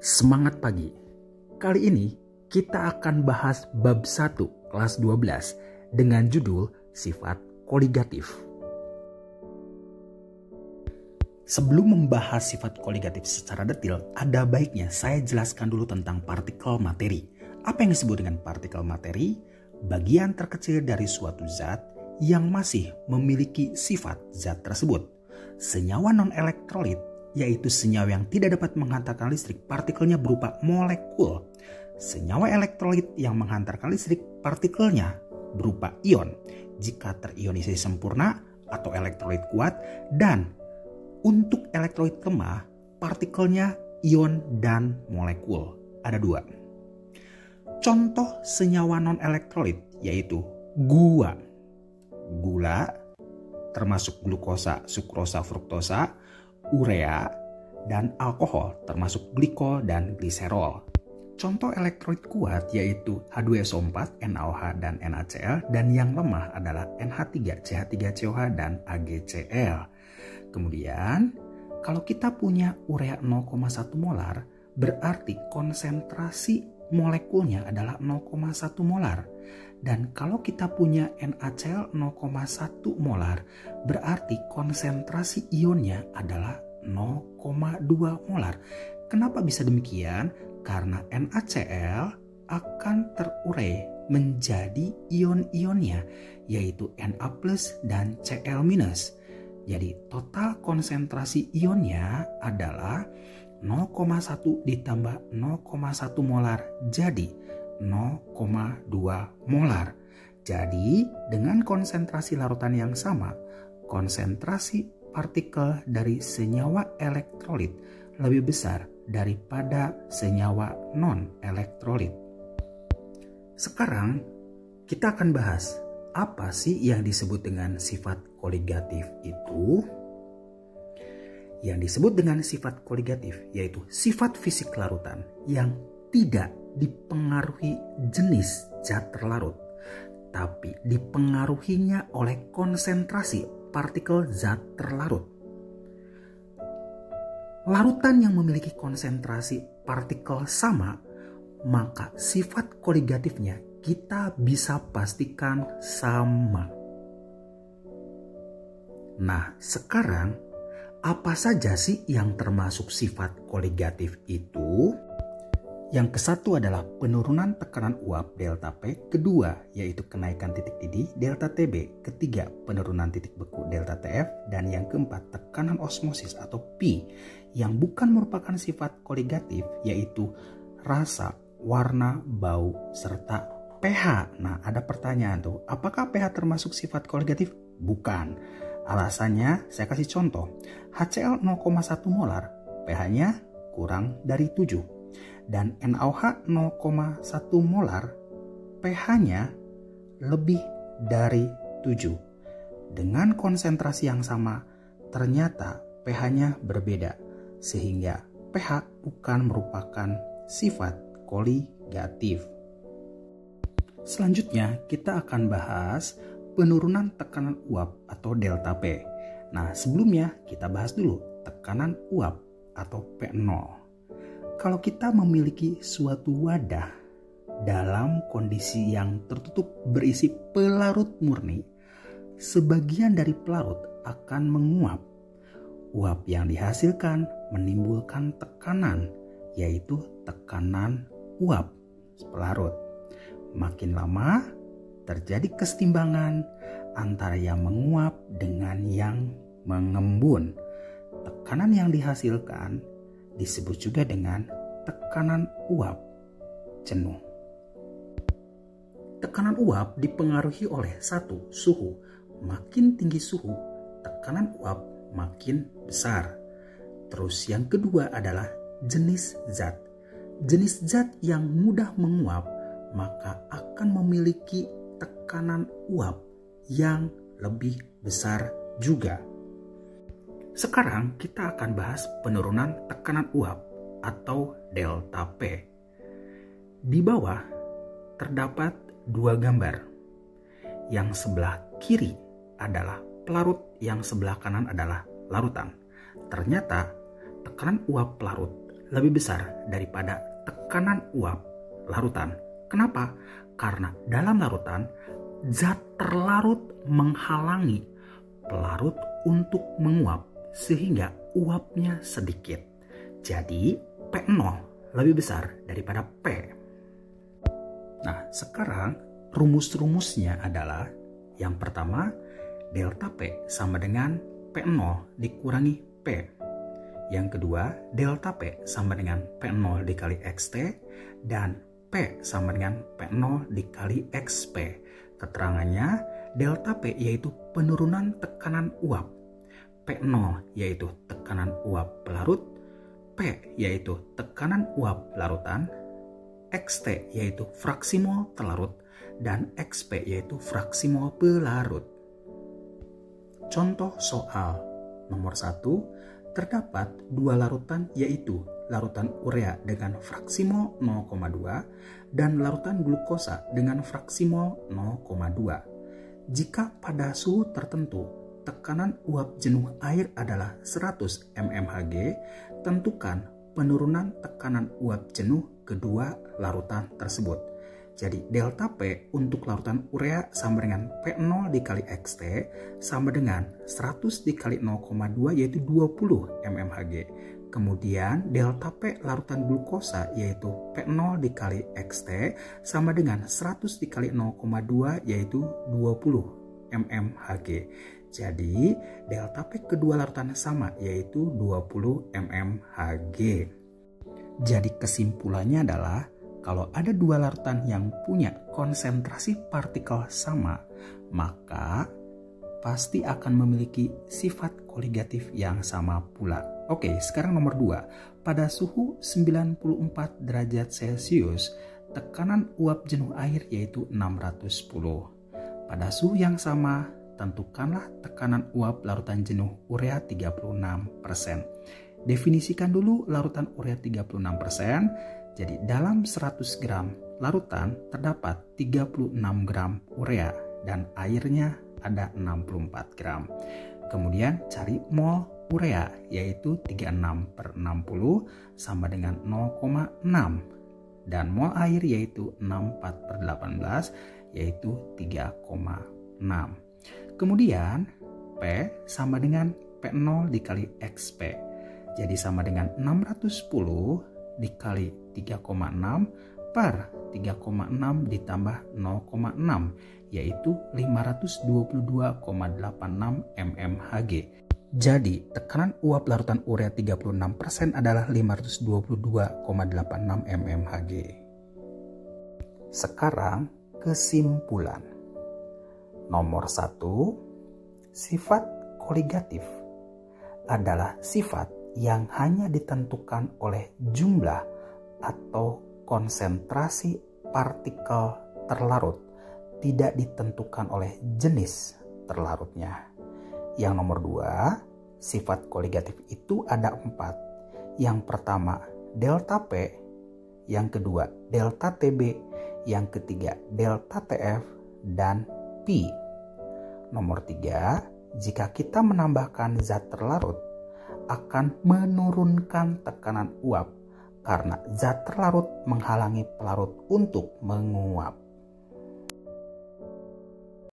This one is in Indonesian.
Semangat pagi. Kali ini kita akan bahas bab 1 kelas 12 dengan judul sifat koligatif. Sebelum membahas sifat koligatif secara detail, ada baiknya saya jelaskan dulu tentang partikel materi. Apa yang disebut dengan partikel materi? Bagian terkecil dari suatu zat yang masih memiliki sifat zat tersebut. Senyawa non-elektrolit, yaitu senyawa yang tidak dapat menghantarkan listrik, partikelnya berupa molekul. Senyawa elektrolit yang menghantarkan listrik, partikelnya berupa ion. Jika terionisasi sempurna atau elektrolit kuat, dan untuk elektrolit lemah, partikelnya ion dan molekul. Ada dua. Contoh senyawa non-elektrolit yaitu gula, termasuk glukosa, sukrosa, fruktosa, urea, dan alkohol termasuk glikol dan gliserol. Contoh elektrolit kuat yaitu H2SO4, NaOH, dan NaCl, dan yang lemah adalah NH3, CH3COH, dan AgCl. Kemudian kalau kita punya urea 0,1 molar, berarti konsentrasi molekulnya adalah 0,1 molar. Dan kalau kita punya NaCl 0,1 molar, berarti konsentrasi ionnya adalah 0,2 molar. Kenapa bisa demikian? Karena NaCl akan terurai menjadi ion-ionnya, yaitu Na+ dan Cl-. Jadi total konsentrasi ionnya adalah 0,1 ditambah 0,1 molar, jadi 0,2 molar. Jadi dengan konsentrasi larutan yang sama, konsentrasi partikel dari senyawa elektrolit lebih besar daripada senyawa non-elektrolit. Sekarang kita akan bahas apa sih yang disebut dengan sifat koligatif itu. Yang disebut dengan sifat koligatif yaitu sifat fisik larutan yang tidak dipengaruhi jenis zat terlarut, tapi dipengaruhinya oleh konsentrasi partikel zat terlarut. Larutan yang memiliki konsentrasi partikel sama, maka sifat koligatifnya kita bisa pastikan sama. Nah, sekarang apa saja sih yang termasuk sifat koligatif itu? Yang kesatu adalah penurunan tekanan uap delta P, kedua yaitu kenaikan titik didih delta TB, ketiga penurunan titik beku delta TF, dan yang keempat tekanan osmosis atau P yang bukan merupakan sifat koligatif yaitu rasa, warna, bau, serta pH. Nah, ada pertanyaan tuh, apakah pH termasuk sifat koligatif? Bukan. Alasannya saya kasih contoh. HCl 0,1 molar, pH-nya kurang dari 7. Dan NaOH 0,1 molar, pH-nya lebih dari 7. Dengan konsentrasi yang sama, ternyata pH-nya berbeda. Sehingga pH bukan merupakan sifat koligatif. Selanjutnya kita akan bahas penurunan tekanan uap atau delta P. Nah, sebelumnya kita bahas dulu tekanan uap atau P0. Kalau kita memiliki suatu wadah dalam kondisi yang tertutup berisi pelarut murni, sebagian dari pelarut akan menguap. Uap yang dihasilkan menimbulkan tekanan, yaitu tekanan uap pelarut. Makin lama terjadi kesetimbangan antara yang menguap dengan yang mengembun. Tekanan yang dihasilkan disebut juga dengan tekanan uap jenuh. Tekanan uap dipengaruhi oleh satu, suhu. Makin tinggi suhu, tekanan uap makin besar. Terus yang kedua adalah jenis zat. Jenis zat yang mudah menguap maka akan memiliki tekanan uap yang lebih besar juga. Sekarang kita akan bahas penurunan tekanan uap atau delta P. Di bawah terdapat dua gambar. Yang sebelah kiri adalah pelarut, yang sebelah kanan adalah larutan. Ternyata tekanan uap pelarut lebih besar daripada tekanan uap larutan. Kenapa? Karena dalam larutan, zat terlarut menghalangi pelarut untuk menguap sehingga uapnya sedikit. Jadi P0 lebih besar daripada P. Nah, sekarang rumus-rumusnya adalah yang pertama, delta P sama dengan P0 dikurangi P. Yang kedua, delta P sama dengan P0 dikali XT dan P sama dengan P0 dikali XP. Keterangannya, delta P yaitu penurunan tekanan uap, P0 yaitu tekanan uap pelarut, P yaitu tekanan uap larutan, XT yaitu fraksi mol terlarut, dan XP yaitu fraksi mol pelarut. Contoh soal nomor 1, terdapat dua larutan yaitu larutan urea dengan fraksi mol 0,2 dan larutan glukosa dengan fraksi mol 0,2. Jika pada suhu tertentu tekanan uap jenuh air adalah 100 mmHg, tentukan penurunan tekanan uap jenuh kedua larutan tersebut. Jadi delta P untuk larutan urea sama dengan P0 dikali XT sama dengan 100 dikali 0,2 yaitu 20 mmHg. Kemudian delta P larutan glukosa yaitu P0 dikali XT sama dengan 100 dikali 0,2 yaitu 20 mmHg. Jadi delta P kedua larutan sama yaitu 20 mmHg. Jadi kesimpulannya adalah kalau ada dua larutan yang punya konsentrasi partikel sama, maka pasti akan memiliki sifat koligatif yang sama pula. Oke, sekarang nomor 2. Pada suhu 94 derajat Celcius, tekanan uap jenuh air yaitu 610. Pada suhu yang sama, tentukanlah tekanan uap larutan jenuh urea 36%. Definisikan dulu larutan urea 36%. Jadi dalam 100 gram larutan terdapat 36 gram urea dan airnya ada 64 gram. Kemudian cari mol urea yaitu 36/60 sama dengan 0,6. Dan mol air yaitu 64/18 yaitu 3,6. Kemudian P sama dengan P0 dikali XP. Jadi sama dengan 610 dikali 3,6 per 3,6 ditambah 0,6 yaitu 522,86 mmHg. Jadi tekanan uap larutan urea 36% adalah 522,86 mmHg. Sekarang kesimpulan. Nomor 1, sifat koligatif adalah sifat yang hanya ditentukan oleh jumlah atau konsentrasi partikel terlarut, tidak ditentukan oleh jenis terlarutnya. Yang nomor 2, sifat koligatif itu ada 4. Yang pertama delta P, yang kedua delta TB, yang ketiga delta TF, dan Pi. Nomor 3, jika kita menambahkan zat terlarut akan menurunkan tekanan uap karena zat terlarut menghalangi pelarut untuk menguap.